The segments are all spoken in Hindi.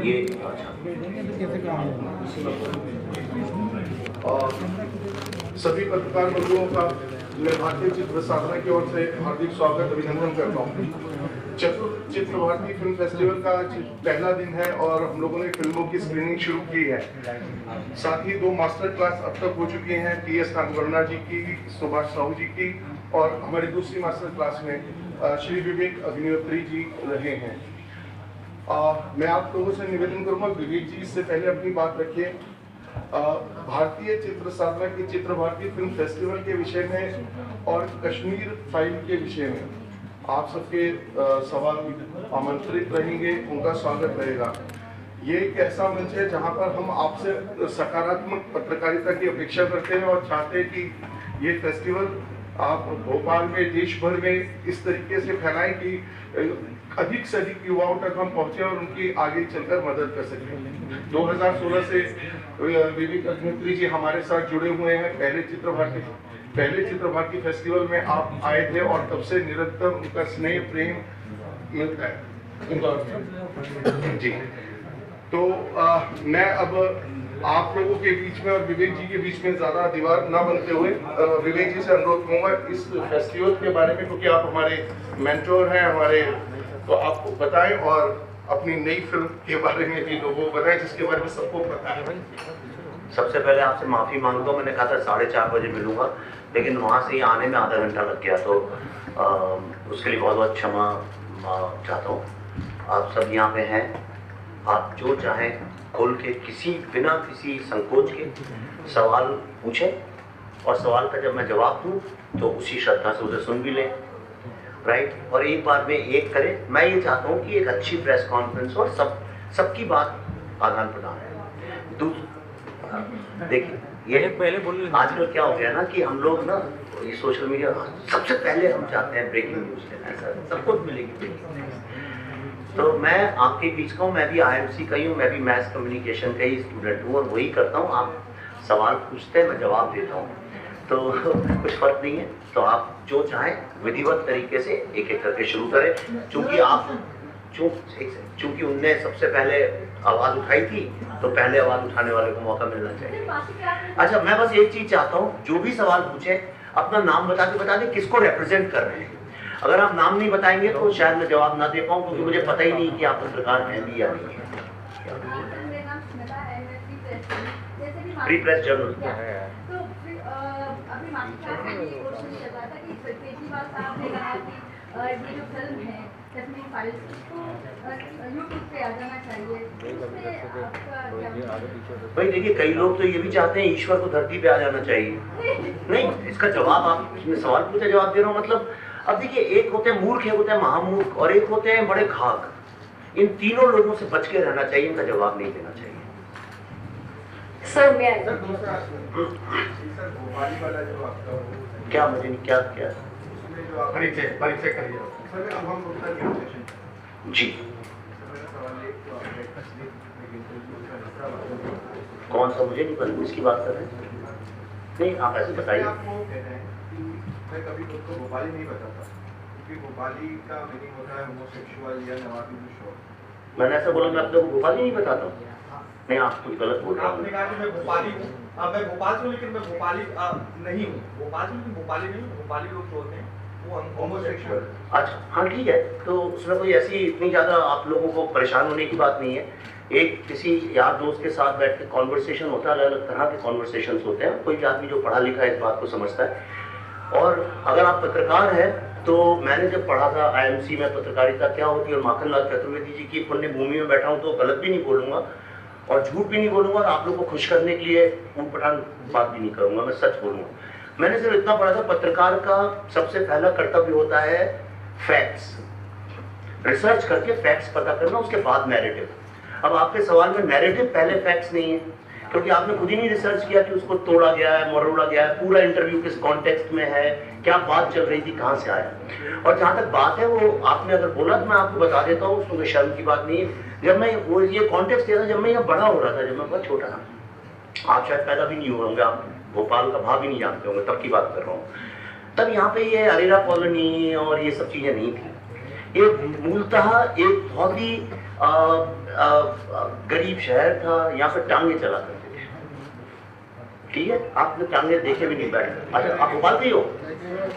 ये और सभी पत्रकार बंधुओं का मैं भारतीय चित्र साधना की ओर से हार्दिक स्वागत अभिनंदन करता हूँ। चित्र भारती फिल्म फेस्टिवल का आज पहला दिन है और हम लोगों ने फिल्मों की स्क्रीनिंग शुरू की है। साथ ही 2 मास्टर क्लास अब तक हो चुकी हैं, PS नागवर्णा जी की, सुभाष साहू जी की, और हमारी दूसरी मास्टर क्लास में श्री विवेक अग्निहोत्री जी रहे हैं। मैं आप लोगों से निवेदन करूंगा, विवेक जी इससे पहले अपनी बात रखिए। भारतीय चित्र साधना की चित्र भारती फिल्म फेस्टिवल के विषय में और कश्मीर फाइल के विषय में आप सबके सवाल आमंत्रित रहेंगे, उनका स्वागत रहेगा। ये एक ऐसा मंच है जहां पर हम आपसे सकारात्मक पत्रकारिता की अपेक्षा करते हैं और चाहते हैं कि ये फेस्टिवल आप भोपाल में, देश भर में इस तरीके से फैलाएं कि अधिक से अधिक युवाओं तक हम पहुंचे और उनकी आगे चलकर मदद कर सकें। 2016 से विवेक अग्निहोत्री जी हमारे साथ जुड़े हुए हैं। पहले चित्र भारती फेस्टिवल में आप आए थे और तब से निरंतर उनका स्नेह प्रेम मिलता है जी। तो मैं अब आप लोगों के बीच में और विवेक जी के बीच में ज्यादा दीवार ना बनते हुए विवेक जी से अनुरोध करूंगा इस फेस्टिवल के बारे में, क्योंकि आप हमारे मेंटोर हैं हमारे, तो आप बताएं और अपनी नई फिल्म के बारे में भी लोगों को बताएं जिसके बारे में सबको पता है। सबसे पहले आपसे माफ़ी मांगता हूँ। मैंने कहा था 4:30 बजे मिलूंगा, लेकिन वहाँ से ही आने में आधा घंटा लग गया, तो उसके लिए बहुत बहुत क्षमा चाहता हूँ। आप सब यहाँ पे हैं, आप जो चाहें खोल के बिना किसी संकोच के सवाल पूछें और सवाल का जब मैं जवाब दूँ तो उसी श्रद्धा से उसे सुन भी लें, राइट। और एक बार में एक करें। मैं ये चाहता हूँ कि एक अच्छी प्रेस कॉन्फ्रेंस और सबकी बात आदान प्रदान है। देखिए, ये पहले बोल आजकल क्या हो गया ना कि हम लोग ना ये सोशल मीडिया सबसे पहले हम चाहते हैं ब्रेकिंग न्यूज़ लेना है, सर सबको मिलेगी ब्रेकिंग न्यूज़। तो मैं आपके बीच का हूँ, मैं भी IMC का ही हूँ, मैं भी मैथ कम्युनिकेशन का ही स्टूडेंट हूँ और वही करता हूँ। आप सवाल पूछते हैं, मैं जवाब देता हूँ, तो कुछ फर्क नहीं है। तो आप जो चाहें विधिवत तरीके से एक एक करके शुरू करें। चूंकि उनने सबसे पहले आवाज़ उठाई थी, तो पहले आवाज़ उठाने वाले को मौका मिलना चाहिए। अच्छा, मैं बस एक चीज़ चाहता हूँ, जो भी सवाल पूछे अपना नाम बता दें किसको रिप्रेजेंट कर रहे हैं। अगर आप नाम नहीं बताएंगे तो शायद मैं जवाब ना दे पाऊँ, क्योंकि मुझे पता ही नहीं कि आप पत्रकार हैं भी या नहीं है। Free press journal. ये जो फिल्म है कश्मीर फाइल्स, उसको यूट्यूब पे आ जाना चाहिए। भाई देखिए, कई लोग तो ये भी चाहते हैं ईश्वर को धरती पे आ जाना चाहिए। नहीं, इसका जवाब आप सवाल पूछे जवाब दे रहा हूँ। मतलब अब देखिए, एक होते हैं मूर्ख, एक होते हैं महामूर्ख और एक होते हैं बड़े घाघ। इन तीनों लोगों से बच के रहना चाहिए, इनका जवाब नहीं देना चाहिए। सर क्या मुझे क्या परिचय करिए जी। कौन सा, मुझे नहीं पता किसकी बात कर रहे हैं। नहीं, आप ऐसे बताइए। मैं कभी खुद को भोपाली नहीं बताता, क्योंकि भोपाली का मीनिंग होता है होमोसेक्सुअल या नवाबी शौक। मैंने ऐसा बोला मैं अपने को भोपाली नहीं बताता हूँ? नहीं, आप कुछ गलत बोल रहे हैं। आपने कहा कि मैं भोपाली हूँ। मैं भोपाल से हूँ, लेकिन मैं भोपाली नहीं हूँ। भोपाल से लेकिन भोपाली नहीं हूँ। भोपाली लोग जो होते हैं वो होमोसेक्सुअल। अच्छा, हाँ ठीक है, तो उसमें कोई ऐसी इतनी ज़्यादा आप लोगों को परेशान होने की बात नहीं है। एक किसी यार दोस्त के साथ बैठ के कॉन्वर्सेशन होता है, अलग अलग तरह के कॉन्वर्सेशन होते हैं। कोई भी आदमी जो पढ़ा लिखा है इस बात को समझता है। और अगर आप पत्रकार हैं तो मैंने जब पढ़ा था IMC में पत्रकारिता क्या होती है और माखनलाल चतुर्वेदी जी की पुण्य भूमि में बैठा हूँ, तो गलत भी नहीं बोलूँगा और झूठ भी नहीं बोलूँगा और आप लोगों को खुश करने के लिए ऊटपटांग बात भी नहीं करूँगा, मैं सच बोलूँगा। मैंने सिर्फ इतना पढ़ा था, पत्रकार का सबसे पहला कर्तव्य होता है फैक्ट्स, रिसर्च करके फैक्ट्स पता करना, उसके बाद नैरेटिव। अब आपके सवाल में नैरेटिव पहले फैक्ट्स नहीं है, क्योंकि आपने खुद ही नहीं रिसर्च किया कि उसको तोड़ा गया है, मरोड़ा गया है, पूरा इंटरव्यू किस कॉन्टेक्स्ट में है, क्या बात चल रही थी, कहाँ से आया। और जहाँ तक बात है, वो आपने अगर बोला तो मैं आपको बता देता हूँ, उसमें शर्म की बात नहीं है। जब मैं वो ये कॉन्टेक्स्ट दिया था, जब मैं यहाँ बड़ा हो रहा था, जब मैं बहुत छोटा था, आप शायद पैदा भी नहीं हुए होंगे, आप भोपाल का भाव भी नहीं जानते होंगे, तब की बात कर रहा हूँ। तब यहाँ पे ये अरेरा कॉलोनी और ये सब चीज़ें नहीं थी। ये मूलतः एक बहुत ही गरीब शहर था, यहाँ पे टांगे चला करते थे, ठीक है, आपने टांगे देखे भी नहीं बैठे। अच्छा, आप भोपाल के ही हो?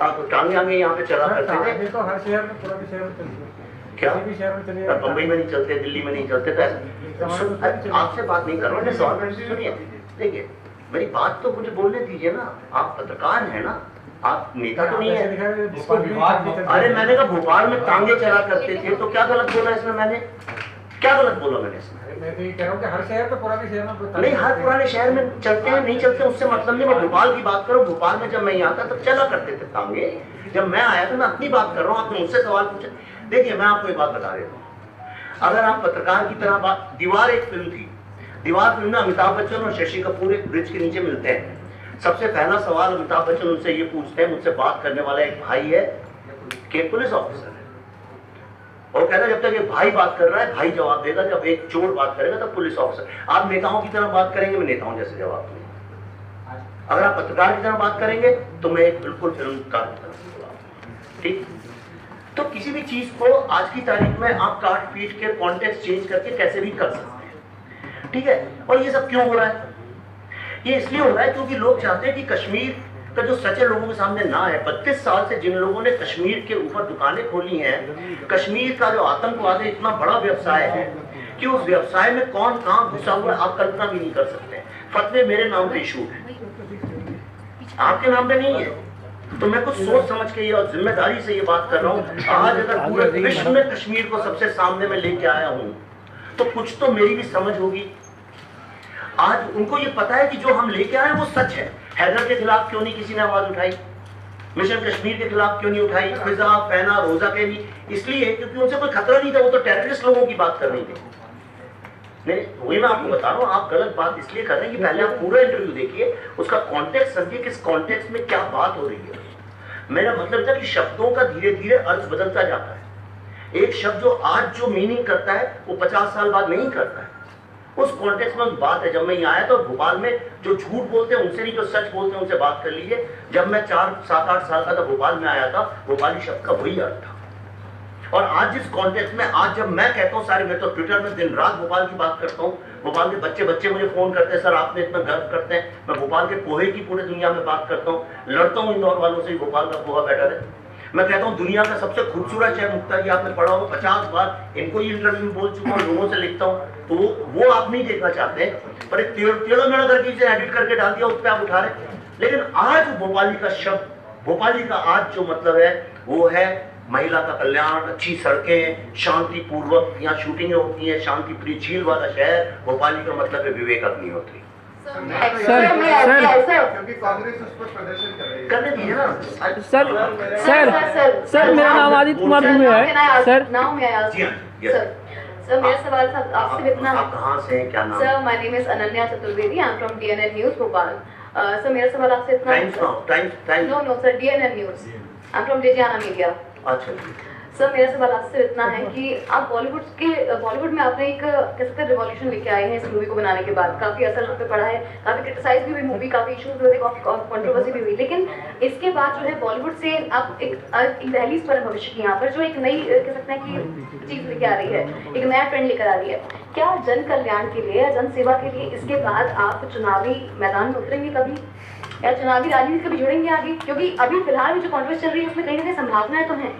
आप टांगे आगे यहाँ पे चला करते थे? तो हर शहर में, पूरा भी शहर में चलती है। क्या किसी भी शहर में चलिए, बम्बई में नहीं चलते, दिल्ली में नहीं चलते? तो ऐसे आपसे बात नहीं कर रहा, सवाल सुनिए, देखिए मेरी बात तो मुझे बोलने दीजिए ना, आप पत्रकार हैं ना, आप नेता तो नहीं है। अरे मैंने कहा भोपाल में टांगे चला करते थे, तो क्या गलत बोला इसमें मैंने? क्या गलत बोला मैंने इसमें? मैं तो ये कह रहा हूँ कि हर शहर में, पुराने शहर में नहीं, हर पुराने शहर में चलते हैं, नहीं चलते उससे मतलब नहीं। मैं भोपाल की बात करूँ, भोपाल में जब मैं यहाँ था तब चला करते थे टांगे। जब मैं आया तो मैं अपनी बात कर रहा हूँ, आपने मुझसे सवाल पूछा। देखिए मैं आपको एक बात बता देता हूँ, अगर आप पत्रकार की तरह बात, दीवार एक फिल्म थी, दीवार फिल्म में अमिताभ बच्चन और शशि कपूर एक ब्रिज के नीचे मिलते हैं। सबसे पहला सवाल अमिताभ बच्चन उनसे ये पूछते हैं, मुझसे बात करने वाला एक भाई है कि पुलिस ऑफिसर है, और कहता जब तक एक भाई बात कर रहा है भाई जवाब देगा, जब एक चोर बात करेगा तब पुलिस ऑफिसर। आप नेताओं की तरह बात करेंगे, मैं नेताओं जैसे जवाब दूंगा। अगर आप पत्रकार की तरह बात करेंगे तो मैं एक बिल्कुल फिल्मकार की तरह जवाब दूंगा, ठीक। तो किसी भी चीज को आज की तारीख में आप काट पीट के कॉन्टेक्स्ट चेंज करके कैसे भी कर सकते हैं, ठीक है। और ये सब क्यों हो रहा है? ये इसलिए हो रहा है क्योंकि लोग चाहते हैं कि कश्मीर का जो सच है लोगों के सामने ना है। 32 साल से जिन लोगों ने कश्मीर के ऊपर दुकानें खोली हैं, कश्मीर का जो आतंकवाद है इतना बड़ा व्यवसाय है कि उस व्यवसाय में कौन कहां घुसा हुआ है आप कल्पना भी नहीं कर सकते। फतवे मेरे नाम पे इशू है, आपके नाम पे नहीं है। तो मैं कुछ सोच समझ के और जिम्मेदारी से ये बात कर रहा हूँ। आज अगर पूरे विश्व में कश्मीर को सबसे सामने में लेके आया हूँ तो कुछ तो मेरी भी समझ होगी। आज उनको ये पता है कि जो हम लेके आए वो सच है। हैदर के खिलाफ क्यों नहीं किसी ने आवाज उठाई? मिशन कश्मीर के खिलाफ क्यों नहीं उठाई? फिजा, फैना, रोजा के भी इसलिए क्योंकि उनसे कोई खतरा नहीं था, वो तो टेररिस्ट लोगों की बात कर रही थी। नहीं, वही मैं आपको बता रहा हूँ, आप गलत बात इसलिए कर रहे हैं कि पहले आप पूरा इंटरव्यू देखिए, उसका कॉन्टेक्स्ट समझिए, किस कॉन्टेक्स्ट में क्या बात हो रही है। मेरा मतलब था कि शब्दों का धीरे धीरे अर्थ बदलता जाता है। एक शब्द जो आज जो मीनिंग करता है वो 50 साल बाद नहीं करता है। उस कॉन्टेक्स्ट में बात है। जब मैं यहाँ आया तो भोपाल में जो झूठ बोलते हैं उनसे नहीं, जो सच बोलते हैं उनसे बात कर लीजिए। जब मैं 4-7-8 साल का था भोपाल में आया था, भोपाली शब्द का वही अर्थ था। और आज जिस कॉन्टेक्स्ट में, आज जब मैं कहता हूँ सारे, मैं तो ट्विटर में दिन रात भोपाल की बात करता हूँ। भोपाल के बच्चे मुझे फोन करते हैं, सर आपने इतना गर्व करते हैं। मैं भोपाल के पोहे की पूरे दुनिया में बात करता हूँ, लड़ता हूँ इंदौर वालों से, भोपाल का पोहा बेटर है। मैं कहता हूँ दुनिया का सबसे खूबसूरत शहर मुक्ता जी, आपने पढ़ा हो 50 बार, इनको ही इंटरव्यू में बोल चुका हूँ, लोगों से लिखता हूँ, तो वो आप नहीं देखना चाहते हैं। पर एक टेढ़ा मेढ़ा करके इसे एडिट करके डाल दिया, उस पर आप उठा रहे। लेकिन आज भोपाली का शब्द, भोपाली का आज जो मतलब है वो है महिला का कल्याण, अच्छी सड़कें, शांति पूर्वक यहाँ शूटिंगें होती हैं, शांति प्रिय झील वाला शहर। भोपाली का मतलब है विवेक अग्निहोत्री। क्योंकि कांग्रेस उस पर प्रदर्शन कर रही है। करने दीजिए ना सर मेरा नाम आदित्य कुमार दुबे है सर। नाम जी हाँ, सर मेरा सवाल था आपसे इतना है। आप कहाँ से हैं, क्या नाम? Sir my name is Ananya Chaturvedi, I am from DNN news Bhopal. Sir मेरा सवाल आपसे इतना है। Times Now sir, DNN news, I am from डिजियाना मीडिया। अच्छा सर मेरा सवाल आपसे इतना है कि आप बॉलीवुड में आपने एक कह सकते हैं रिवॉल्यूशन लेके आए हैं इस मूवी को बनाने के बाद। काफी असर पे पड़ा है, काफी क्रिटिसाइज भी हुई मूवी, काफी इश्यूज हुए थे, कंट्रोवर्सी भी हुई। लेकिन इसके बाद जो है बॉलीवुड से आप एक दहलीज पर भविष्य की, यहाँ पर जो एक नई कह सकते हैं कि चीज लेके आ रही है, एक नया ट्रेंड लेकर आ रही है। क्या जन कल्याण के लिए या जन सेवा के लिए इसके बाद आप चुनावी मैदान में उतरेंगे कभी, या चुनावी राजनीति कभी जुड़ेंगे आगे? क्योंकि अभी फिलहाल में जो कॉन्ट्रोवर्सी चल रही है उसमें कहीं ना कहीं संभावनाएं तो हैं।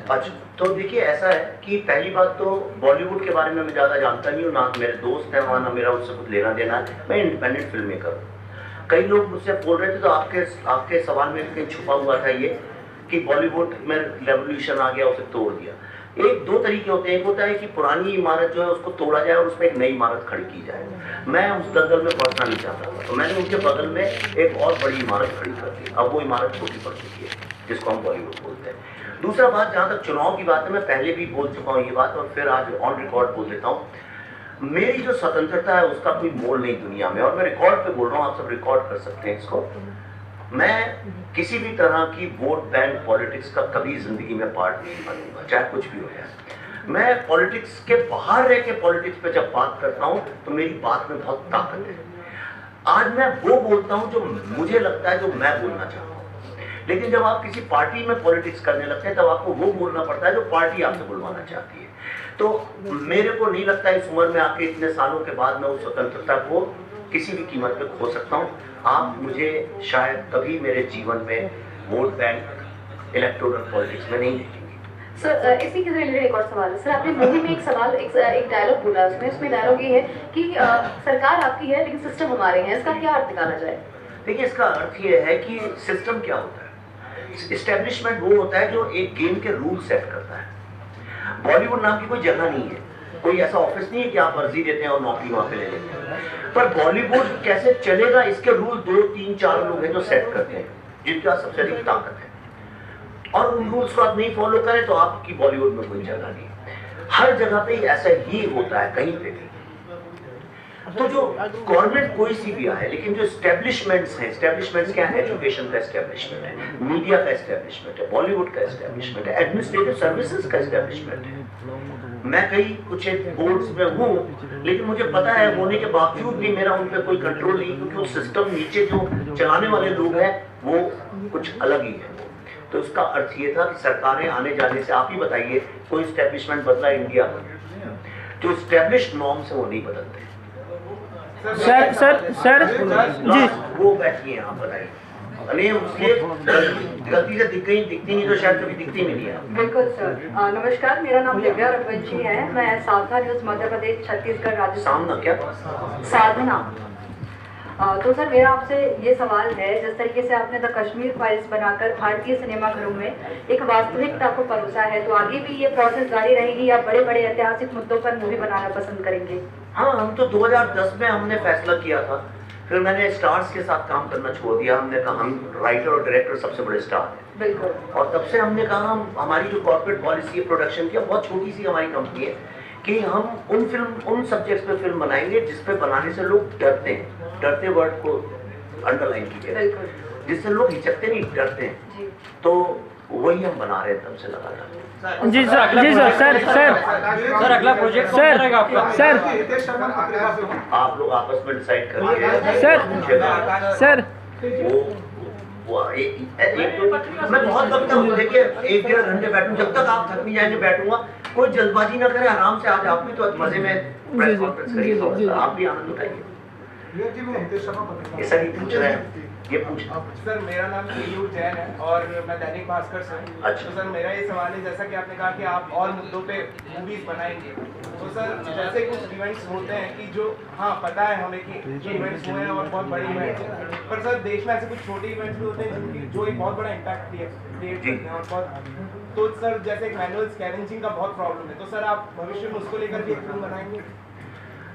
अच्छा, तो देखिए ऐसा है कि पहली बात तो बॉलीवुड के बारे में मैं ज़्यादा जानता नहीं हूँ, ना मेरे दोस्त हैं वहाँ, ना मेरा उससे कुछ लेना देना है। मैं इंडिपेंडेंट फिल्म मेकर हूँ। कई लोग मुझसे बोल रहे थे, तो आपके सवाल में कहीं छुपा हुआ था ये कि बॉलीवुड में रेवोल्यूशन आ गया, उसे तोड़ दिया। एक दो तरीके होते हैं। एक होता है कि पुरानी इमारत जो है उसको तोड़ा जाए और उसमें एक नई इमारत खड़ी की जाए। मैं उस दलदल में पड़ना नहीं चाहता था, तो मैंने उनके बगल में एक और बड़ी इमारत खड़ी कर दी। अब वो इमारत छोटी पड़ चुकी है, जिसको हम बॉलीवुड बोलते हैं। दूसरा बात, जहाँ तक चुनाव की बात है, मैं पहले भी बोल चुका हूँ ये बात, और फिर आज ऑन रिकॉर्ड बोल देता हूँ। मेरी जो स्वतंत्रता है उसका कोई मोल नहीं दुनिया में, और मैं रिकॉर्ड पे बोल रहा हूँ, आप सब रिकॉर्ड कर सकते हैं इसको। मैं किसी भी तरह की वोट बैंक पॉलिटिक्स का कभी जिंदगी में पार्ट नहीं बनूंगा, चाहे कुछ भी हो जाए। मैं पॉलिटिक्स के बाहर रह के पॉलिटिक्स पे जब बात करता हूँ तो मेरी बात में बहुत ताकत है। आज मैं वो बोलता हूँ जो मुझे लगता है, जो मैं बोलना चाहता हूँ। लेकिन जब आप किसी पार्टी में पॉलिटिक्स करने लगते हैं तब आपको वो बोलना पड़ता है जो पार्टी आपसे बुलवाना चाहती है। तो मेरे को नहीं लगता इस उम्र में आके इतने सालों के बाद मैं उस स्वतंत्रता को किसी भी कीमत पे खो सकता हूँ। आप मुझे शायद कभी मेरे जीवन में वोट बैंक इलेक्टोरल पॉलिटिक्स में नहीं देखेंगे। सर इसी के रिलेटेड एक और सवाल है। सर आपने मूवी में एक डायलॉग बोला, उसमें डायलॉग ये है कि सरकार आपकी है लेकिन सिस्टम हमारे हैं, इसका क्या अर्थ निकाला जाए? देखिए, इसका अर्थ ये है कि सिस्टम क्या होता है। इस्टेब्लिशमेंट वो होता है जो एक गेम के रूल सेट करता है। बॉलीवुड नाम की कोई जगह नहीं है, कोई ऐसा ऑफिस नहीं है कि आप अर्जी देते हैं और नौकरी वहां पे ले लेते हैं। पर बॉलीवुड कैसे चलेगा इसके रूल 2, 3, 4 लोग हैं जो सेट करते हैं, जिनके पास सबसे अधिक ताकत है। और उन रूल्स को आप नहीं फॉलो करें तो आपकी बॉलीवुड में कोई जगह नहीं। हर जगह पे ऐसा ही होता है, कहीं पे भी। तो जो गवर्नमेंट कोई सी भी आए, लेकिन जो एस्टेब्लिशमेंट्स हैं, एस्टेब्लिशमेंट्स क्या है? एजुकेशन का एस्टेब्लिशमेंट है, मीडिया का एस्टेब्लिशमेंट है, बॉलीवुड का एस्टेब्लिशमेंट है, एडमिनिस्ट्रेटिव सर्विसेज का एस्टेब्लिशमेंट है। मैं कई कुछ बोर्ड्स में हूँ, लेकिन मुझे पता है होने के बावजूद भी मेरा उन पर कोई कंट्रोल नहीं, क्योंकि वो सिस्टम नीचे जो चलाने वाले लोग हैं वो कुछ अलग ही है। तो उसका अर्थ ये था कि सरकारें आने जाने से, आप ही बताइए कोई एस्टेब्लिशमेंट बदला इंडिया में? जो एस्टेब्लिश्ड नॉर्म्स है वो नहीं बदलते। सर जी, वो बैठी है, आप बताइए। अरे उसके गलती से दिखती नहीं तो शायद कभी दिखती नहीं है। बिल्कुल सर। नमस्कार, मेरा नाम दिव्या रघुवंशी है। मैं साधना न्यूज मध्य प्रदेश, छत्तीसगढ़, राजस्थान। सामना क्या? साधना। तो सर मेरा आपसे ये सवाल है, जिस तरीके से आपने द कश्मीर फाइल्स बनाकर भारतीय सिनेमाघरों में एक वास्तविकता को परोसा है, तो आगे भी ये प्रोसेस जारी रहेगी या बड़े बड़े ऐतिहासिक मुद्दों पर मूवी बनाना पसंद करेंगे? हाँ, हम तो 2010 में हमने फैसला किया था, फिर मैंने स्टार्स के साथ काम करना छोड़ दिया। हमने कहा हम राइटर और डायरेक्टर सबसे बड़े स्टार हैं। बिल्कुल। और तब से हमने कहा हमारी जो कॉर्पोरेट पॉलिसी है प्रोडक्शन की, बहुत छोटी सी हमारी कंपनी है, कि हम उन सब्जेक्ट्स पे फिल्म बनाएंगे जिस पे बनाने से लोग डरते हैं। डरते वर्ड को अंडरलाइन कीजिए, जिससे लोग हिचकते नहीं, डरते हैं। तो वही हम बना रहे हैं तब से लगातार। जी सर अगला प्रोजेक्ट सर रहेगा आपका? सर आप लोग आपस में डिसाइड करिए। सर वो मैं बहुत वक्त तक देखिए 1-1.5 घंटे बैठूं, जब तक आप थक नहीं जाएंगे बैठूंगा। कोई जल्दबाजी ना करे, आराम से आज आप भी तो मजे में प्रेस कॉन्फ्रेंस करिए, आप भी आनंद उठाइए। ये सर पूछ रहे हैं, ये पूछ। सर मेरा नाम पीयूष जैन है और मैं दैनिक भास्कर से हूँ। अच्छा। तो सर मेरा ये सवाल है, जैसा कि आपने कहा कि आप और मुद्दों पे मूवीज बनाएंगे, तो सर जैसे कुछ इवेंट्स होते हैं कि जो, हाँ पता है हमें कि जो इवेंट्स हुए हैं और बहुत बड़े इवेंट्स हैं, पर सर देश में ऐसे कुछ छोटे इवेंट्स भी होते हैं जिनकी जो एक बहुत बड़ा इम्पैक्ट क्रिएट करते हैं और बहुत। तो सर जैसे एक मैनुअल स्कैवेंजिंग का बहुत प्रॉब्लम है, तो सर आप भविष्य में उसको लेकर भी एक फिल्म बनाएंगे?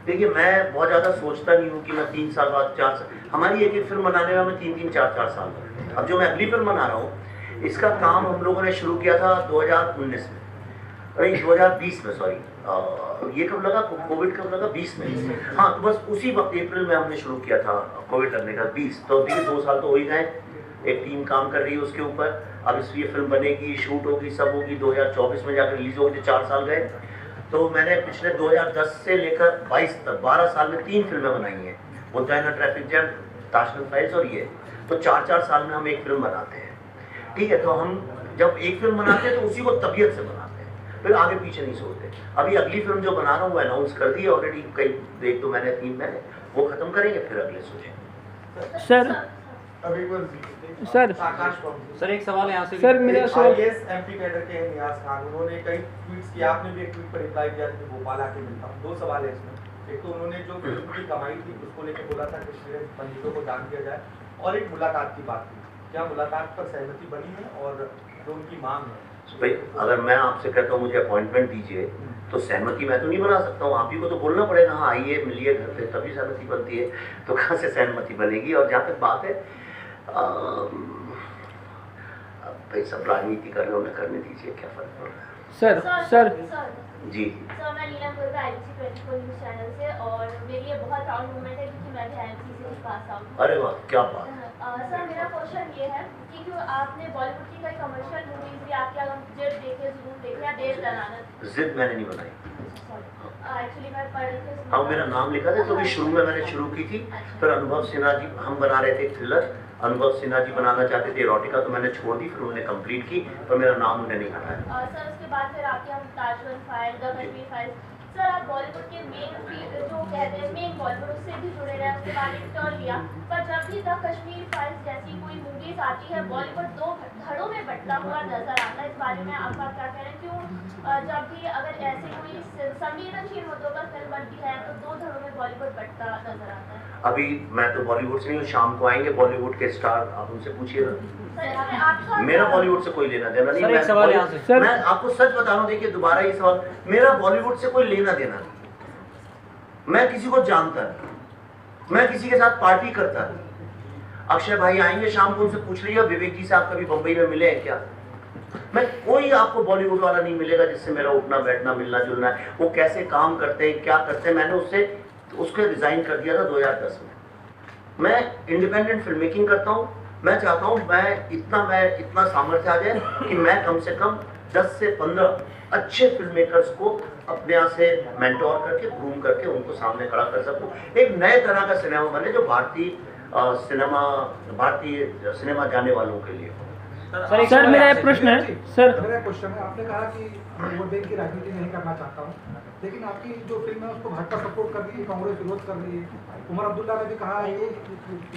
देखिए, मैं बहुत ज़्यादा सोचता नहीं हूँ कि मैं 3 साल बाद 4 साल, हमारी एक फिल्म बनाने में हमें 3-3, 4-4 साल लगते हैं। अब जो मैं अगली फिल्म बना रहा हूँ, इसका काम हम लोगों ने शुरू किया था 2019 में, अरे 2020 में, सॉरी। ये कब लगा, कोविड कब लगा? 20 में। हाँ, तो बस उसी वक्त अप्रैल में हमने शुरू किया था कोविड लगने का 20। तो देखिए 2 साल तो हो ही गए। एक टीम काम कर रही है उसके ऊपर। अब इस ये फिल्म बनेगी, शूट होगी, सब होगी, 2024 में जाकर रिलीज होगी। 4 साल गए। तो मैंने पिछले 2010 से लेकर 22 तक 12 साल में 3 फिल्में बनाई हैं, मुद्दाइना, ट्रैफिक जैम, ताशकंद फाइल्स और ये। तो 4-4 साल में हम एक फिल्म बनाते हैं, ठीक है। तो हम जब एक फिल्म बनाते हैं तो उसी को तबीयत से बनाते हैं, फिर आगे पीछे नहीं सोचते। अभी अगली फिल्म जो बना रहा हूँ वो अनाउंस कर दी है ऑलरेडी, कई 1-2 महीने 3 महीने, वो खत्म करेंगे, फिर अगले सोचेंगे। सर एक सवाल यहाँ से। सर मेरा सवाल, एमपी कैडर के नियाज खान, उन्होंने कई ट्वीट्स किया, आपने भी एक ट्वीट पर रिप्लाई किया कि भोपाल आके मिलता हूँ। 2 सवाल है इसमें। एक तो उन्होंने जो फिल्म की कमाई थी उसको लेकर बोला था कि शेयर पंडितों को दान किया जाए, और एक मुलाकात की बात थी। क्या मुलाकात पर सहमति बनी है और जो उनकी मांग है? भाई, अगर मैं आपसे कहता हूँ मुझे अपॉइंटमेंट दीजिए, तो सहमति मैं तो नहीं बना सकता हूँ, आप ही को तो बोलना पड़ेगा, हाँ आइए मिलिए घर पे, तभी सहमति बनती है। तो कहाँ से सहमति बनेगी? और जहाँ तक बात है, भाई सब राजनीति कर रहे हो, करने दीजिए, क्या फर्क पड़ रहा है? सर जी। सर मैं नीलम गुर्गा IBC 24 न्यूज़ चैनल से, और मेरे लिए बहुत प्राउड मोमेंट है क्योंकि मैं भी IMC से पास आउट हूँ। अरे वाह, क्या बात। सर मेरा क्वेश्चन ये है कि क्यों आपने बॉलीवुड की कई कमर्शियल मूवीज भी आपके अगर जिद देखे, जरूर देखे, या देश दलानत? जिद मैंने नहीं बनाई, एक्चुअली मैं पढ़ रही थी। हाँ, मेरा नाम लिखा था क्योंकि शुरू में मैंने शुरू की थी, फिर अनुभव सिन्हा जी, हम बना रहे थे थ्रिलर, अनुभव सिन्हा जी बनाना चाहते थे एरोटिका, तो मैंने छोड़ दी, फिर उन्होंने कंप्लीट की, पर मेरा नाम उन्होंने नहीं हटाया। सर उसके बाद फिर आके हम Taj Mahal file, the Kashmir files, sir आप बॉलीवुड के मेन जो कहते हैं मेन बॉलीवुड उससे भी जुड़े रहे, उसके बाद एक टर्न लिया, पर जब भी द कश्मीर फाइल्स जैसी कोई मूवीज आती है बॉलीवुड दो धड़ों में बंटा हुआ नजर आता है। इस बारे में आपका क्या कहना है, क्यों जब भी अगर ऐसे कोई संवेदनशील मुद्दों पर फिल्म बनती है तो दो धड़ों में बॉलीवुड बंटता नजर आता है? अभी मैं तो बॉलीवुड से नहीं हूँ, शाम को आएंगे बॉलीवुड के स्टार, आप उनसे पूछिएगा। मेरा बॉलीवुड से कोई लेना देना नहीं। सर, एक सवाल यहाँ से। सर। मैं आपको सच बता रहा हूँ, देखिए दोबारा ये सवाल, मेरा बॉलीवुड से कोई लेना देना नहीं। मैं किसी को जानता नहीं, मैं किसी के साथ पार्टी करता नहीं। अक्षय भाई आएंगे शाम को, उनसे पूछ लीजिए विवेक जी से आप कभी बम्बई में मिले हैं क्या? मैं कोई आपको बॉलीवुड वाला नहीं मिलेगा जिससे मेरा उठना बैठना मिलना जुलना है, वो कैसे काम करते हैं क्या करते हैं, मैंने उसके रिजाइन कर दिया था 2010 में। मैं इंडिपेंडेंट फिल्म मेकिंग करता हूँ, मैं चाहता हूँ मैं इतना सामर्थ्य आ जाए कि मैं कम से कम 10 से 15 अच्छे फिल्म मेकर्स को अपने यहाँ से मेंटोर करके ग्रूम करके उनको सामने खड़ा कर सकूँ। एक नए तरह का सिनेमा बने जो भारतीय सिनेमा जाने वालों के लिए। सर मेरा एक प्रश्न है सर। मेरा क्वेश्चन है, आपने कहा कि मैं वोट बैंक की राजनीति नहीं करना चाहता हूँ, लेकिन आपकी जो फिल्म है उसको भाजपा सपोर्ट कर रही है, कांग्रेस विरोध कर रही है। उमर अब्दुल्ला ने भी कहा है कि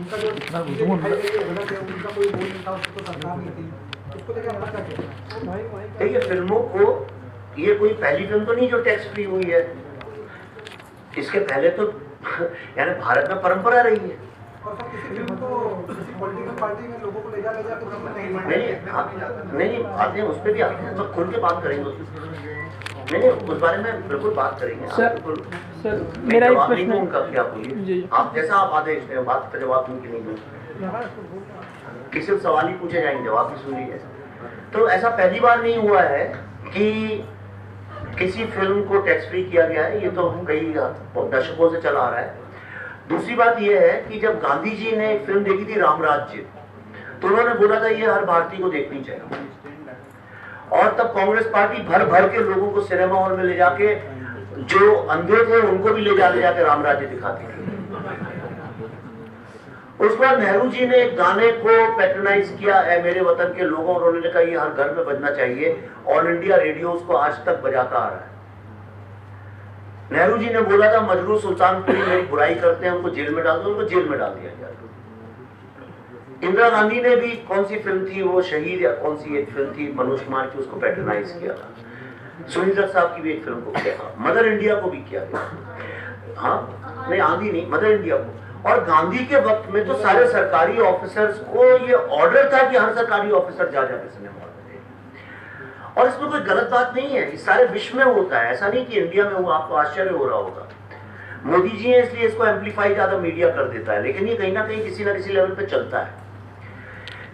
उनका जो चीजें दिखाई गई है गलत है, उनका कोई रोल नहीं था, उसको तो सरकार नहीं थी, उसको लेकर आपका क्या कहना है? देखिए फिल्मों को, ये कोई पहली फिल्म तो नहीं जो टैक्स फ्री हुई है, इसके पहले तो यानी भारत में परंपरा रही है। और सर किसी फिल्म को किसी पॉलिटिकल पार्टी में लोगों को ले जा तो नहीं आते हैं, उस पर भी आते हैं, तो खुल के बात करेंगे नहीं उस बारे में बिल्कुल बात करेंगे। सर मेरा एक प्रश्न है उनका क्या बोलिए, आप जैसा आप आदेश दें, बात का जवाब दूं कि नहीं दूं, किसी सवाल ही पूछे जाएंगे जवाब भी सुन लीजिए। तो ऐसा पहली बार नहीं हुआ है कि किसी फिल्म को टैक्स फ्री किया गया है, ये तो कई दशकों से चला आ रहा है। दूसरी बात यह है कि जब गांधी जी ने एक फिल्म देखी थी राम राज्य, तो उन्होंने बोला था ये हर भारतीय को देखनी चाहिए, और तब कांग्रेस पार्टी भर भर के लोगों को सिनेमा हॉल में ले जाके, जो अंधे थे उनको भी ले जाके राम राज्य दिखाती थी। उसके बाद नेहरू जी ने एक गाने को पैट्रोनाइज किया, ऐ मेरे वतन के लोगों, और उन्होंने कहा ये हर घर में बजना चाहिए। ऑल इंडिया रेडियो उसको आज तक बजाता आ रहा है। नेहरू जी ने बोला था मजरूर सुल्तानपुरी मेरी बुराई करते हैं, उनको जेल में डाल दो, उनको जेल में डाल दिया गया। इंदिरा गांधी ने भी कौन सी फिल्म थी वो शहीद या कौन सी एक फिल्म थी मनोज कुमार की, उसको पैट्रोनाइज किया था। सुनील दत्त साहब की भी एक फिल्म को किया था, मदर इंडिया को भी किया गया। हाँ नहीं आंधी नहीं, मदर इंडिया को। और गांधी के वक्त में तो सारे सरकारी ऑफिसर्स को ये ऑर्डर था कि हर सरकारी ऑफिसर जा जाके सिनेमा हॉल में देखे, और इसमें कोई गलत बात नहीं है, इस सारे विश्व में होता है, ऐसा नहीं कि इंडिया में हुआ। आपको आश्चर्य हो रहा होगा, मोदी जी है इसलिए इसको एम्पलीफाई ज्यादा मीडिया कर देता है, लेकिन ये कहीं ना कहीं किसी ना किसी लेवल पे चलता है।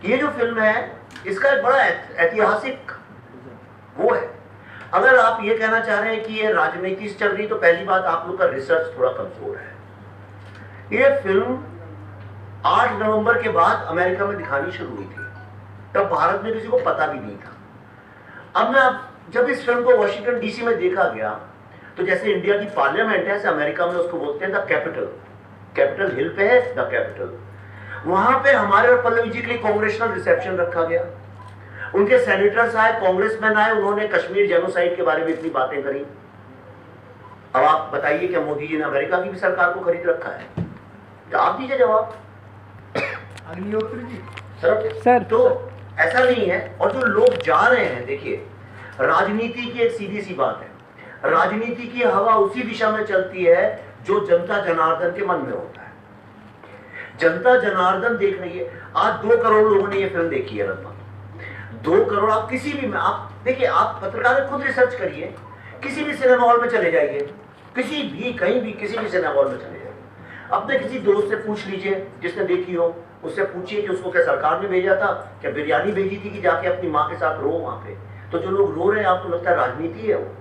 ये जो फिल्म है इसका एक बड़ा ऐतिहासिक वो है। अगर आप ये कहना चाह रहे हैं कि ये राजनीति से चल रही, तो पहली बात आप लोग का रिसर्च थोड़ा कमजोर है। ये फिल्म 8 नवंबर के बाद अमेरिका में दिखानी शुरू हुई थी, तब भारत में किसी को पता भी नहीं था। अब जब इस फिल्म को वॉशिंगटन डीसी में देखा गया, तो जैसे इंडिया की पार्लियामेंट है, ऐसे अमेरिका में उसको बोलते हैं द कैपिटल हिल पे है द कैपिटल। वहां पे हमारे और पल्लवी जी के लिए कांग्रेशनल रिसेप्शन रखा गया, उनके सेनेटर्स आए, कांग्रेसमैन आए, उन्होंने कश्मीर जेनोसाइड के बारे में इतनी बातें करी। अब आप बताइए क्या मोदी जी ने अमेरिका की भी सरकार को खरीद रखा है? आप दीजिए जवाब सर। तो ऐसा नहीं है। और जो लोग जा रहे हैं, देखिए राजनीति की एक सीधी सी बात है, राजनीति की हवा उसी दिशा में चलती है जो जनता जनार्दन के मन में होता है। जनता जनार्दन देख रही है। आज 2 करोड़ लोगों ने ये फिल्म देखी है, लगभग 2 करोड़। आप किसी भी में आप देखिए, आप पत्रकार खुद रिसर्च करिए, किसी भी सिनेमा हॉल में चले जाइए, किसी भी कहीं भी किसी भी सिनेमा हॉल में चले जाइए, अपने किसी दोस्त से पूछ लीजिए जिसने देखी हो, उससे पूछिए कि उसको क्या सरकार ने भेजा था, क्या बिरयानी भेजी थी कि जाके अपनी माँ के साथ रो वहां पे। तो जो लोग रो रहे हैं, आपको लगता है राजनीति है वो?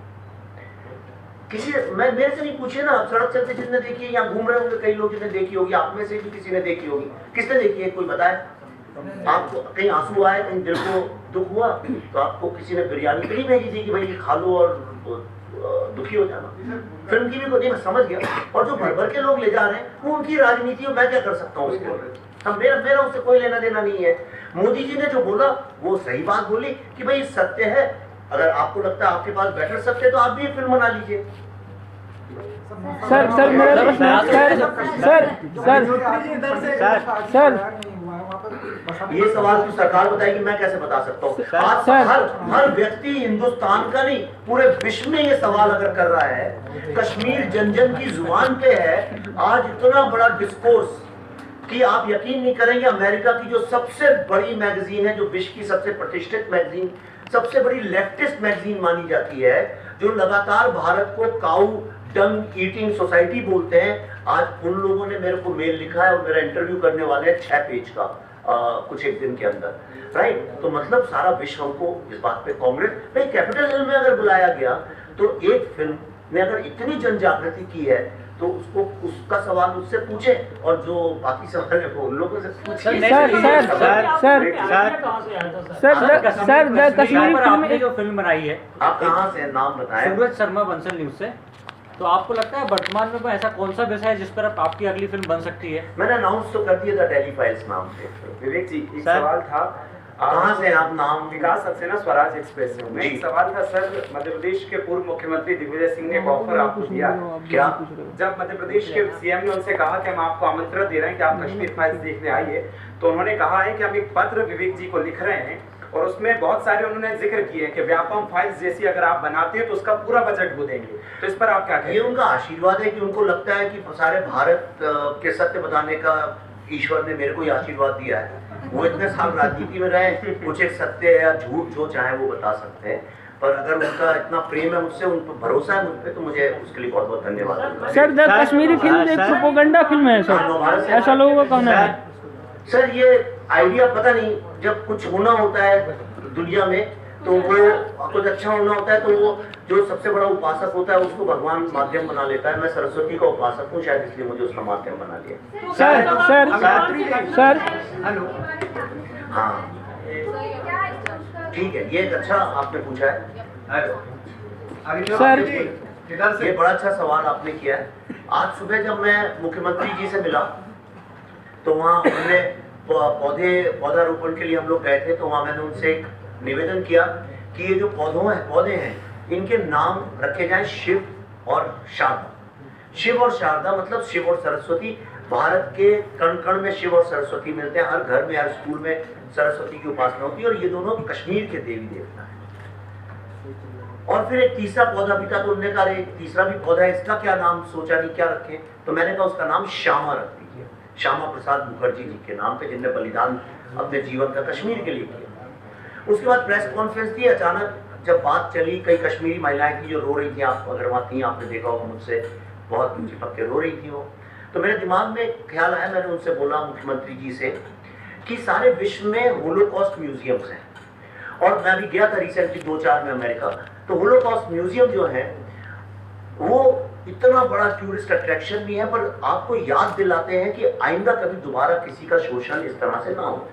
किसी मेरे से नहीं पूछिए ना, आप सड़क चलते जिसने देखी है, यहाँ घूम रहे होंगे कई लोग जिन्हें देखी होगी, आप में से भी किसी ने देखी होगी। किसने देखी है कोई बताए? आपको कहीं आंसू आए, कहीं दिल को दुख हुआ, तो आपको किसी ने बिरयानी तो नहीं भेजी थी कि भाई खा लो और दुखी हो जाना। फिल्म की भी कोई मैं समझ गया, और जो भर भर के लोग ले जा रहे हैं वो उनकी राजनीति है, मैं क्या कर सकता हूँ उसके, मेरा उससे कोई लेना देना नहीं है। मोदी जी ने जो बोला वो सही बात बोली कि भाई सत्य है, अगर आपको लगता है आपके पास बेटर सत्य है तो आप भी ये फिल्म बना लीजिए। सर मेरा प्रश्न है सर ये सवाल तो सरकार बताएगी, मैं कैसे बता सकता हूँ। आज हर व्यक्ति हिंदुस्तान का नहीं पूरे विश्व में ये सवाल अगर कर रहा है, कश्मीर जन जन की जुबान पे है आज इतना बड़ा डिस्कोर्स कि आप यकीन नहीं करेंगे, अमेरिका की जो सबसे बड़ी मैगजीन है, जो विश्व की सबसे प्रतिष्ठित मैगजीन, सबसे बड़ी लेफ्टिस्ट मैगजीन मानी जाती है, जो लगातार भारत को काऊ डंग ईटिंग सोसाइटी बोलते हैं, आज उन लोगों ने मेरे को मेल लिखा है और मेरा इंटरव्यू करने वाले हैं 6 पेज का कुछ एक दिन के अंदर, राइट। तो मतलब सारा विश्व हमको इस बात पे कांग्रेस भाई कैपिटल हिल में अगर बुलाया गया तो एक फिल्म ने अगर इतनी जन जागृति की है तो उसको उसका सवाल उससे पूछे और जो बाकी सवाल है वो उन लोगों से पूछे। सर कश्मीरी आपने जो फिल्म बनाई है, आप कहाँ से नाम बताएं? सूरज शर्मा बंसल न्यूज से, तो आपको लगता है वर्तमान में कोई ऐसा कौन सा विषय है जिस पर आपकी अगली फिल्म बन सकती है? मैंने अनाउंस तो कर दिया था डेली फाइल्स नाम से। विवेक जी एक सवाल था, कहाँ से आप नाम? विकास सक्सेना स्वराज एक्सप्रेस से हूँ मैं। एक सवाल था सर, मध्य प्रदेश के पूर्व मुख्यमंत्री दिग्विजय सिंह ने एक ऑफर आपको दिया है क्या? जब मध्य प्रदेश के सीएम ने उनसे कहा कि हम आपको आमंत्रण दे रहे हैं कि आप कश्मीर फाइल्स देखने आइए, तो उन्होंने कहा है कि हम एक पत्र विवेक जी को लिख रहे हैं और उसमें बहुत सारे उन्होंने जिक्र किए हैं कि व्यापम फाइल्स जैसी अगर आप बनाते हैं तो उसका पूरा बजट वो देंगे, तो इस पर आप क्या कहेंगे? ये उनका आशीर्वाद है कि उनको लगता है कि सारे भारत के सत्य बताने का ईश्वर ने मेरे को ही आशीर्वाद दिया है। वो इतने साल राजनीति में रहे, कुछ एक सत्य या झूठ जो चाहे वो बता सकते हैं, पर अगर उनका इतना प्रेम है मुझसे, उन पर भरोसा है मुझ पर, तो मुझे उसके लिए बहुत बहुत धन्यवाद। सर द कश्मीरी फिल्म एक प्रोपेगेंडा फिल्म है सर, ऐसा लोगों का कहना है। सर ये आइडिया पता नहीं, जब कुछ होना होता है दुनिया में तो वो कुछ अच्छा होना होता है तो वो जो सबसे बड़ा उपासक होता है उसको भगवान माध्यम बना लेता है। मैं सरस्वती का उपासक हूँ, शायद इसलिए मुझे उसका माध्यम बना लिया। सर हेलो, हाँ ठीक है, ये एक अच्छा आपने पूछा है सर, ये बड़ा अच्छा सवाल आपने किया है। आज सुबह जब मैं मुख्यमंत्री जी से मिला तो वहाँ हमने पौधारोपण के लिए हम लोग गए थे, तो वहाँ मैंने उनसे एक निवेदन किया कि ये जो पौधे हैं इनके नाम रखे जाएं शिव और शारदा। शिव और शारदा मतलब शिव और सरस्वती, भारत के कण कण में शिव और सरस्वती मिलते हैं, हर घर में हर स्कूल में सरस्वती की उपासना होती है और ये दोनों कश्मीर के देवी देवता हैं। और फिर एक तीसरा पौधा भी था, तो उन्होंने कहा एक तीसरा भी पौधा है, इसका क्या नाम सोचा नहीं क्या रखें, तो मैंने कहा उसका नाम श्यामा रख दीजिए, श्यामा प्रसाद मुखर्जी जी के नाम पे, जिनने बलिदान अपने जीवन का कश्मीर के लिए किया। उसके बाद प्रेस कॉन्फ्रेंस थी, अचानक जब बात चली, कई कश्मीरी महिलाएं थी जो रो रही थी, आप अगर वहाँ थी आपने देखा होगा, मुझसे बहुत चिपक के रो रही थी वो, तो मेरे दिमाग में ख्याल आया, मैंने उनसे बोला मुख्यमंत्री जी से कि सारे विश्व में होलोकॉस्ट म्यूजियम्स हैं, और मैं अभी गया था रिसेंटली 2-4 में अमेरिका, तो होलोकॉस्ट म्यूजियम जो है वो इतना बड़ा टूरिस्ट अट्रैक्शन भी है, पर आपको याद दिलाते हैं कि आइंदा कभी दोबारा किसी का शोषण इस तरह से ना हो।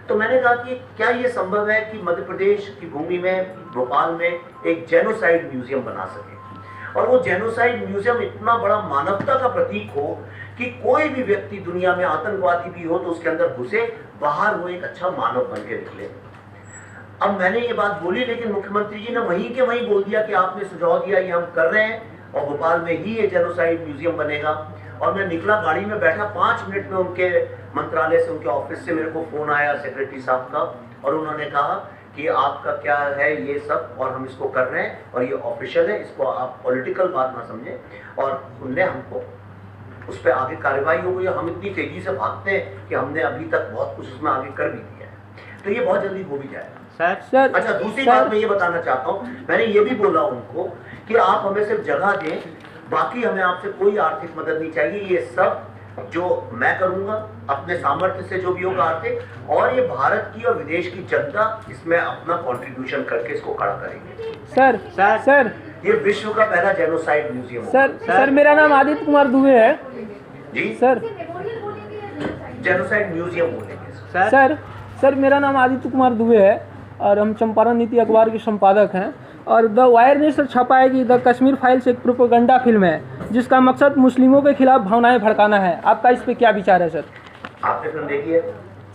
तो मैंने कहा कि क्या ये संभव है कि मध्य प्रदेश की भूमि में भोपाल में एक जेनोसाइड म्यूजियम बना सके, और वो जेनोसाइड म्यूजियम इतना बड़ा मानवता का प्रतीक हो कि कोई भी व्यक्ति दुनिया में आतंकवादी भी हो तो उसके अंदर घुसे, बाहर वो एक अच्छा मानव बन के निकले। अब मैंने ये बात बोली, लेकिन मुख्यमंत्री जी ने वहीं के वहीं बोल दिया कि आपने सुझाव दिया, ये हम कर रहे हैं और भोपाल में ही ये जेनोसाइड म्यूजियम बनेगा। और मैं निकला, गाड़ी में बैठा, 5 मिनट में उनके मंत्रालय से, उनके ऑफिस से मेरे को फोन आया सेक्रेटरी साहब का, और उन्होंने कहा कि आपका क्या है ये सब, और हम इसको कर रहे हैं और ये ऑफिशियल है, इसको आप पॉलिटिकल बात ना समझें। और उनने हमको उस पर आगे कार्रवाई हो गई। हम इतनी तेजी से भागते हैं कि हमने अभी तक बहुत कुछ उसमें आगे कर भी दिया है, तो ये बहुत जल्दी हो भी जाएगा। सर अच्छा, दूसरी बात मैं ये बताना चाहता हूँ, मैंने ये भी बोला उनको कि आप हमें सिर्फ जगह दें, बाकी हमें आपसे कोई आर्थिक मदद नहीं चाहिए, ये सब जो मैं करूंगा अपने सामर्थ्य से जो भी होगा आर्थिक, और ये भारत की और विदेश की जनता इसमें अपना कंट्रीब्यूशन करके इसको खड़ा करेंगे। सर ये विश्व का पहला जेनोसाइड म्यूजियम सर मेरा नाम आदित्य कुमार दुबे है जी सर। जेनोसाइड म्यूजियम बोलेंगे सर मेरा नाम आदित्य कुमार दुबे है और हम चंपारण नीति अखबार के संपादक हैं। और द वायर ने सर छपा है कि द कश्मीर फाइल्स एक प्रोपेगेंडा फिल्म है जिसका मकसद मुस्लिमों के खिलाफ भावनाएं भड़काना है। आपका इस पे क्या विचार है सर? आपने फिल्म देखी है?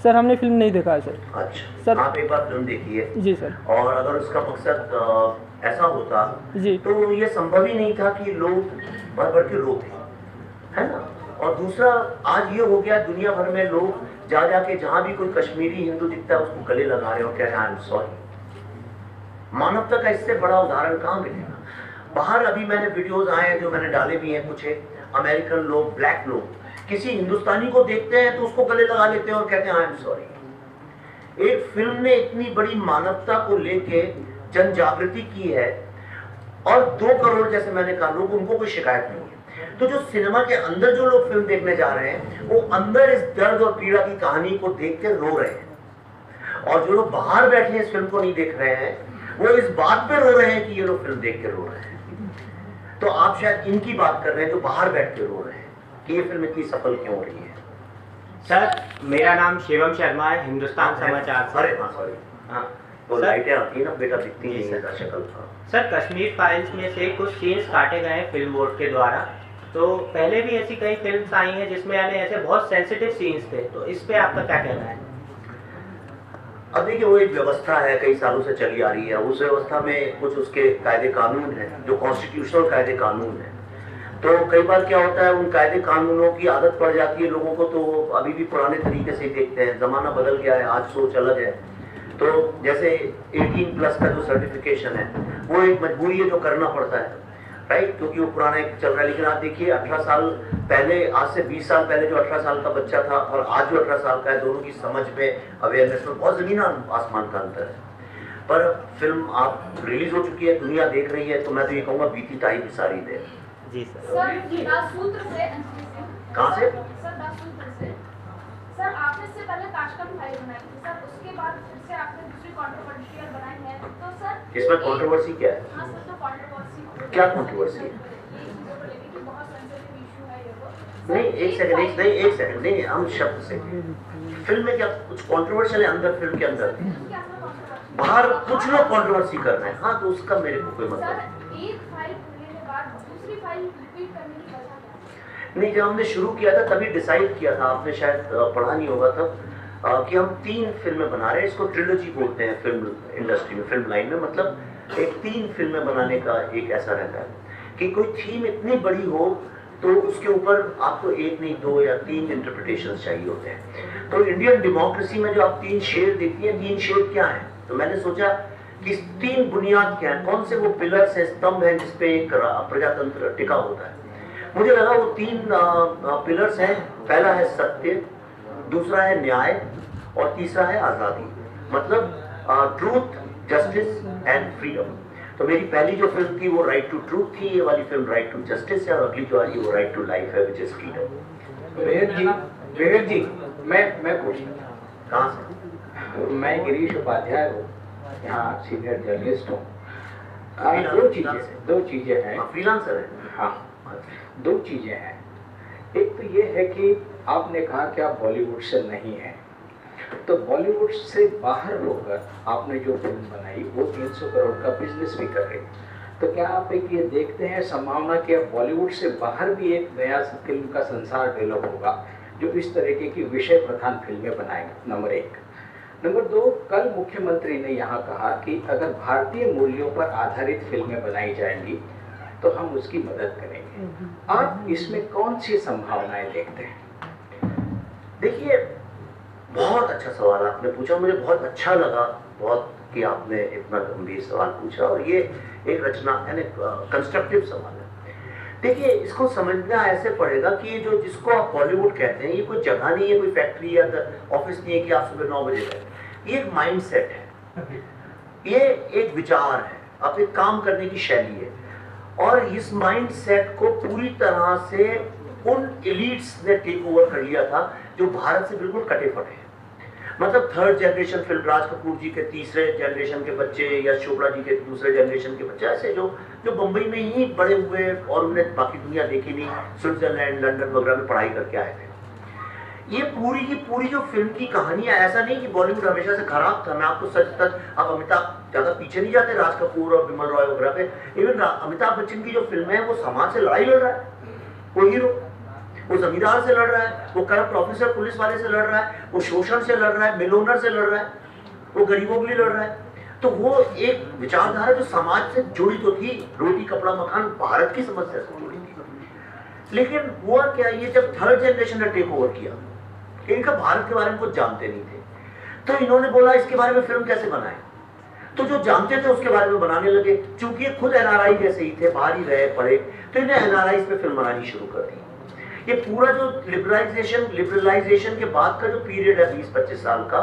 सर हमने फिल्म नहीं देखा है सर। अच्छा सर आप एक बार फिल्म देखी है? जी सर। और अगर उसका मकसद ऐसा होता जी तो ये संभव ही नहीं था कि लोग भर भर के रोते, है ना। और दूसरा, आज ये हो गया दुनिया भर में लोग जा जाके जहां भी कोई कश्मीरी हिंदू दिखता है उसको गले लगा रहे हो, कह रहे हैं आई एम सॉरी। मानवता का इससे बड़ा उदाहरण कहाँ मिलेगा? बाहर अभी मैंने वीडियोस आए हैं जो मैंने डाले भी हैं, कुछ अमेरिकन लोग, ब्लैक लोग किसी हिंदुस्तानी को देखते हैं तो उसको गले लगा लेते हैं और कहते हैं आई एम सॉरी। एक फिल्म ने इतनी बड़ी मानवता को लेके जन जागृति की है और 2 करोड़ जैसे मैंने कहा लोग, उनको कोई शिकायत नहीं है। तो जो सिनेमा के अंदर जो लोग फिल्म देखने जा रहे हैं वो अंदर इस दर्द और पीड़ा की कहानी को देख के रो रहे हैं, और जो लोग बाहर बैठे इस फिल्म को नहीं देख रहे हैं वो इस बात पे रो रहे हैं कि ये लोग फिल्म देख के रो रहे हैं। तो आप शायद इनकी बात कर रहे हैं जो बाहर बैठ के रो रहे हैं कि ये फिल्म इतनी सफल क्यों हो रही है। सर मेरा नाम शिवम शर्मा है, हिंदुस्तान समाचार से। अरे हाँ सॉरी, हाँ वो लाइटें आती है ना बेटा, दिखती नहीं है शक्ल। सर कश्मीर फाइल्स में से कुछ सीन्स काटे गए हैं फिल्म बोर्ड के द्वारा, तो पहले भी ऐसी कई फिल्म्स आई हैं जिसमें यानी ऐसे बहुत सेंसिटिव सीन्स थे, तो इस पे आपका क्या कहना है? अब देखिए वो एक व्यवस्था है, कई सालों से चली आ रही है। उस व्यवस्था में कुछ उसके कायदे कानून हैं जो कॉन्स्टिट्यूशनल कायदे कानून हैं। तो कई बार क्या होता है उन कायदे कानूनों की आदत पड़ जाती है लोगों को, तो अभी भी पुराने तरीके से ही देखते हैं। जमाना बदल गया है, आज सोच अलग है। तो जैसे 18+ का जो सर्टिफिकेशन है वो एक मजबूरी है जो करना पड़ता है, राइट, क्योंकि वो पुराना एक चल रहा है। लेकिन आप देखिए 18 साल पहले, आज से 20 साल पहले जो 18 साल का बच्चा था और आज जो 18 साल का है, दोनों की समझ में, अवेयरनेस में बहुत जमीन आसमान का अंतर है। पर फिल्म आप रिलीज हो चुकी है, दुनिया देख रही है, तो मैं तो ये कहूँगा बीती ताई की सारी दे। जी सर। कहाँ से? सर आपने इससे पहले ताशकंद फाइल बनाई थी सर, उसके बाद फिर से आपने दूसरी कंट्रोवर्शियल बनाई है, तो सर इसमें कंट्रोवर्सी क्या है? हाँ सर, तो कंट्रोवर्सी क्या कंट्रोवर्सी है? नहीं एक सेकंड नहीं, हम शब्द से फिल्म में क्या कुछ कंट्रोवर्शियल है अंदर, फिल्म के अंदर? बाहर कुछ लोग कंट्रोवर्सी कर रहे हैं, हाँ, तो उसका मेरे को कोई मतलब नहीं। जब हमने शुरू किया था तभी डिसाइड किया था, आपने शायद पढ़ा नहीं होगा तब, कि हम 3 फिल्में बना रहे हैं। इसको ट्रिलॉजी बोलते हैं फिल्म इंडस्ट्री में, फिल्म लाइन में। मतलब एक 3 फिल्में बनाने का एक ऐसा रहता है कि कोई थीम इतनी बड़ी हो तो उसके ऊपर आपको 1 नहीं 2 या 3 इंटरप्रिटेशंस चाहिए होते हैं। तो इंडियन डेमोक्रेसी में जो आप 3 शेर देखती हैं, 3 शेर क्या हैं? तो मैंने सोचा कि 3 बुनियाद क्या है, कौन से वो पिलर्स हैं, स्तंभ हैं जिसपे एक प्रजातंत्र टिका होता है। मुझे लगा वो 3 पिलर्स हैं। पहला है सत्य, दूसरा है न्याय और तीसरा है आज़ादी। मतलब ट्रूथ, जस्टिस एंड फ्रीडम। तो मेरी पहली जो फिल्म थी वो राइट टू ट्रूथ थी, ये वाली फिल्म राइट टू जस्टिस है, और अगली जो आ रही है वो राइट टू लाइफ है, विच इज फ्रीडम। विवेक जी, मैं पूछूं कहाँ से? मैं गिरीश उपाध्याय हूँ, यहाँ सीनियर जर्नलिस्ट हूँ। दो चीजें हैं। फ्रीलांसर है? हाँ, 2 चीजें हैं। एक तो ये है कि आपने कहा कि आप बॉलीवुड से नहीं हैं, तो बॉलीवुड से बाहर होकर आपने जो फिल्म बनाई वो 300 करोड़ का बिजनेस भी कर रही, तो क्या आप एक ये देखते हैं संभावना कि अब बॉलीवुड से बाहर भी एक नया फिल्म का संसार डेवलप होगा जो इस तरीके की विषय प्रधान फिल्में बनाएगा? नंबर 1। नंबर 2, कल मुख्यमंत्री ने यहाँ कहा कि अगर भारतीय मूल्यों पर आधारित फिल्में बनाई जाएंगी तो हम उसकी मदद करेंगे। आप इसमें कौन सी संभावनाएं देखते हैं? देखिए बहुत अच्छा सवाल आपने पूछा, मुझे बहुत अच्छा लगा बहुत कि आपने इतना गंभीर सवाल पूछा, और ये एक रचना यानी कंस्ट्रक्टिव सवाल है। देखिए इसको समझना ऐसे पड़ेगा कि ये जो जिसको आप बॉलीवुड कहते हैं ये कोई जगह नहीं है, कोई फैक्ट्री या ऑफिस नहीं है कि आप सुबह 9 बजे जाए। ये एक माइंड सेट है, ये एक विचार है, अपने काम करने की शैली है, और इस माइंड सेट को पूरी तरह से उन एलिट्स ने टेक ओवर कर लिया था जो भारत से बिल्कुल कटे फटे हैं। मतलब 3rd generation film, Raj Kapoor जी के 3रे जनरेशन के बच्चे या चोपड़ा जी के 2रे जनरेशन के बच्चे, ऐसे जो बम्बई में ही बड़े हुए और उन्हें बाकी दुनिया देखी नहीं, स्विट्जरलैंड, लंदन वगैरह में पढ़ाई करके आए थे। ये पूरी की पूरी जो फिल्म की कहानी है, ऐसा नहीं कि बॉलीवुड हमेशा से खराब था। मैं आपको सच आप अमिताभ ज्यादा पीछे नहीं जाते राज कपूर और बिमल रॉय वगैरह पे। इवन अमिताभ बच्चन की जो फिल्म है वो समाज से लड़ाई लड़ रहा है, वो हीरो, वो जमींदार से लड़ रहा है, वो करप्ट ऑफिसर पुलिस वाले से लड़ रहा है, वो शोषण से लड़ रहा है, मिल ओनर से लड़ रहा है, वो गरीबों के लिए लड़ रहा है। तो वो एक विचारधारा जो समाज से जुड़ी तो थी, रोटी कपड़ा मकान भारत की समस्या से जुड़ी थी। लेकिन हुआ क्या, ये जब थर्ड जनरेशन ने टेक ओवर किया, इनका भारत के बारे में कुछ जानते नहीं थे, तो इन्होंने बोला इसके बारे में फिल्म कैसे बनाएं। तो जो जानते थे उसके बारे में बनाने लगे। चूंकि ये खुद एनआरआई जैसे ही थे, बाहर ही रहे पढ़े, तो इन्हें एनआरआई पे फिल्म बनानी शुरू कर दी। ये पूरा जो लिबरलाइजेशन के बाद का जो पीरियड है 20-25 साल का,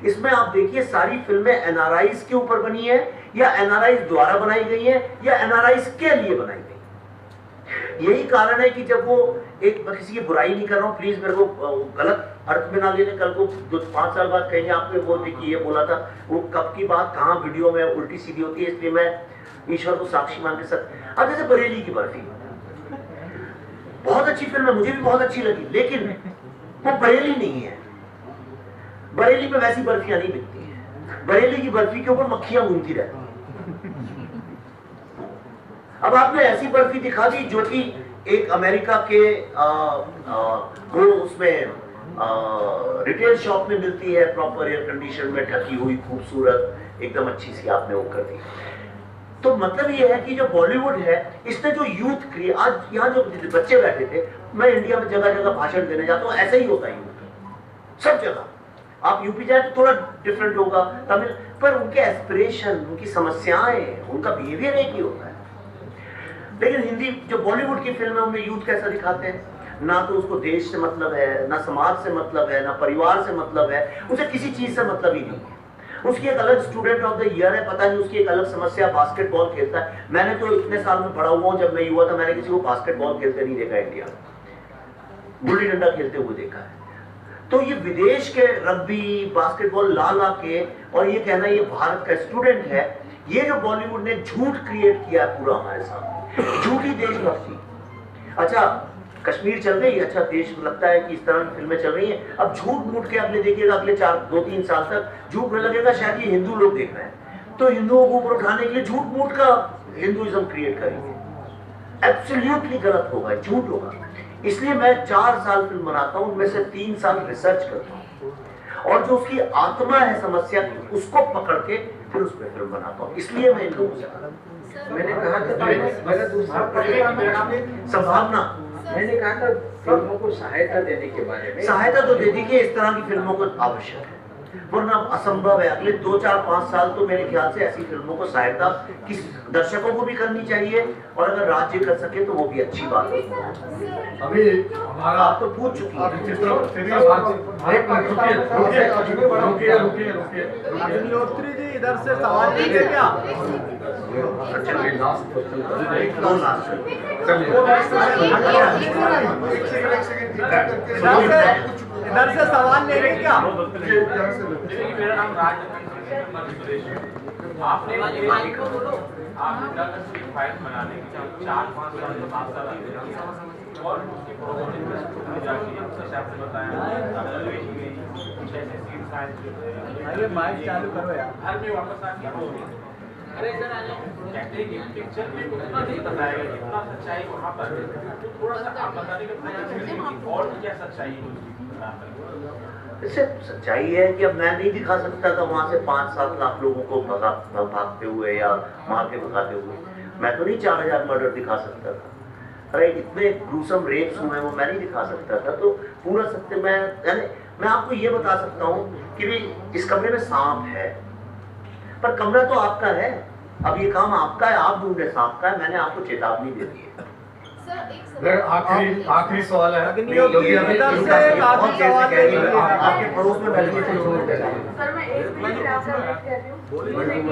इसमें आप देखिए सारी फिल्में एनआरआईज के ऊपर बनी है, या एनआरआईज द्वारा बनाई गई है, या एनआरआईज के लिए बनाई गई। यही कारण है कि जब वो एक, मैं किसी की बुराई नहीं कर रहा हूँ, प्लीज मेरे को गलत अर्थ में ना लेने, कल को 5 साल बाद कहेंगे आपने वो देखिए ये बोला था, वो कब की बात कहाँ वीडियो में उल्टी सीधी होती है, इसलिए मैं ईश्वर को साक्षी मान के साथ। अब जैसे बरेली की बर्फी बहुत अच्छी फिल्म है, मुझे भी बहुत अच्छी लगी, लेकिन वो बरेली नहीं है। बरेली में वैसी बर्फियां नहीं बिकती है, बरेली की बर्फी के ऊपर मक्खियां घूमती रहती हैं। अब आपने ऐसी बर्फी दिखा दी जो कि एक अमेरिका के वो उसमें रिटेल शॉप में मिलती है, प्रॉपर एयर कंडीशन में ढकी हुई, खूबसूरत, एकदम अच्छी सी आपने वो कर दी। तो मतलब ये है कि जो बॉलीवुड है, इसने जो यूथ क्रिएट, आज यहाँ जो बच्चे बैठे थे, मैं इंडिया में जगह जगह भाषण देने जाता हूँ, ऐसा ही होता है यूथ सब जगह। आप यूपी जाए तो थोड़ा डिफरेंट होगा, तमिल, पर उनके एस्पिरेशन, उनकी समस्याएं, उनका बिहेवियर एक ही होता है। लेकिन हिंदी जो बॉलीवुड की फिल्म है उनमें यूथ कैसा दिखाते हैं, ना तो उसको देश से मतलब है, ना समाज से मतलब है, ना परिवार से मतलब है, उसे किसी चीज से मतलब ही नहीं है। उसकी एक अलग स्टूडेंट ऑफ द ईयर है, पता नहीं उसकी एक अलग समस्या, बास्केटबॉल खेलता है। मैंने तो इतने साल में पढ़ा हुआ हूँ, जब मैं युवा था मैंने किसी को बास्केटबॉल खेलते नहीं देखा इंडिया में, गुल्ली डंडा खेलते हुए देखा है। तो ये विदेश के रग्बी बास्केटबॉल ला ला के और ये कहना ये भारत का स्टूडेंट है, ये जो बॉलीवुड ने झूठ क्रिएट किया पूरा हमारे साथ, झूठी देशभक्ति। अच्छा कश्मीर चल रही है, अच्छा देश लगता है कि इस तरह की फिल्में चल रही हैं, अब झूठ मूठ के अगले देखिएगा अगले 2-3 साल तक झूठ में लगेगा शायद ये हिंदू लोग देख रहे हैं, तो हिंदुओं को ऊपर उठाने के लिए झूठ मूठ का हिंदुइज्म क्रिएट करेंगे। एब्सोल्युटली गलत होगा, झूठ होगा। इसलिए मैं 4 साल फिल्म बनाता हूँ, उनमें से 3 साल रिसर्च करता हूँ, और जो उसकी आत्मा है समस्या की उसको पकड़ के फिर उस पर फिल्म बनाता हूँ। इसलिए मैं इन लोगों से मैंने कहा था संभावना, मैंने कहा था फिल्मों को सहायता देने के बारे में। सहायता तो दे दी कि इस तरह की फिल्मों को आवश्यक है, वरना असंभव है। अगले 2-4-5 साल तो मेरे ख्याल से ऐसी फिल्मों को सहायता किस दर्शकों को भी करनी चाहिए, और अगर राज्य कर सके तो वो भी अच्छी बात है। अभी हमारा आप तो पूछ चुकी हैं। अग्निहोत्री जी इधर से सवाल लेंगे क्या? इधर से सवाल ले रहे क्या? मेरा नाम राज आपने फाइल बनाने के 4-5 साल के 7 साल और उसकी आपने बताया माइक चालू करो यार। घर में वापस आके अरे सर कहते हैं कि पिक्चर में उतना नहीं बताएगा जितना सच्चाई वहाँ पर तो थोड़ा सा आप बताने का प्रयास करें और क्या सच्चाई है। इससे सच्चाई है कि अब मैं नहीं दिखा सकता था वहां से 5-7 लाख लोगों को भागते हुए या मार के भगाते हुए। मैं तो नहीं 4000 मर्डर दिखा सकता था, अरे इतने ग्रूसम रेप्स हुए वो मैं नहीं दिखा सकता था। तो पूरा सत्य मैं आपको ये बता सकता हूँ कि भी इस कमरे में सांप है, पर कमरा तो आपका है, अब ये काम आपका है, आप ढूंढे सांप का है, मैंने आपको चेतावनी दे दी है। आखिरी सवाल है, आपके पड़ोस में बैठे सर मैं 1 मिनट आपका वेट कर रही हूँ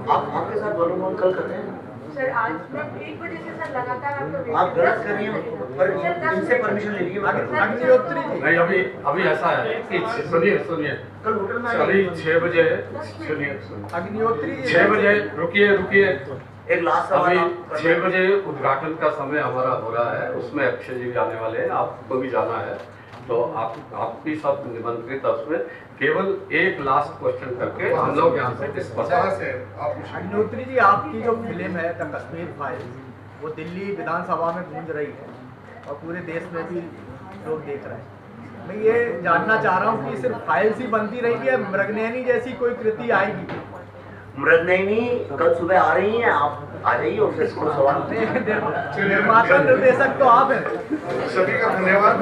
आप आपके साथ वन कल करते हैं सर। आज मैं 1 बजे से सर लगातार आपका वेट आप गलत कर रही हो, पर इनसे परमिशन ले लीजिए। अग्निहोत्री जी नहीं, अभी ऐसा है कि सुनिए कल होटल में अभी 6 बजे सुनिए अग्निहोत्री 6 बजे रुकिए एक लास्ट सवाल। अभी 6 बजे उद्घाटन का समय हमारा हो रहा है, उसमें अक्षय जी भी आने वाले हैं, आपको भी जाना है। तो आप भी सब निमंत्रित उसमें केवल एक लास्ट क्वेश्चन करके हम लोग यहाँ से डिस्कस अग्निहोत्री जी, आपकी जो फिल्म है द कश्मीर फाइल्स, वो दिल्ली विधानसभा में गूंज रही है और पूरे देश में भी लोग देख रहे हैं। मैं ये जानना चाह रहा हूँ कि सिर्फ फाइल्स ही बनती रहेगी या मृगनयनी जैसी कोई कृति आएगी? मृगनयनी कल सुबह आ रही हैं, आप आ जाइए और फिर इसको सवाल निर्माता निर्देशक तो आप हैं। सभी का धन्यवाद।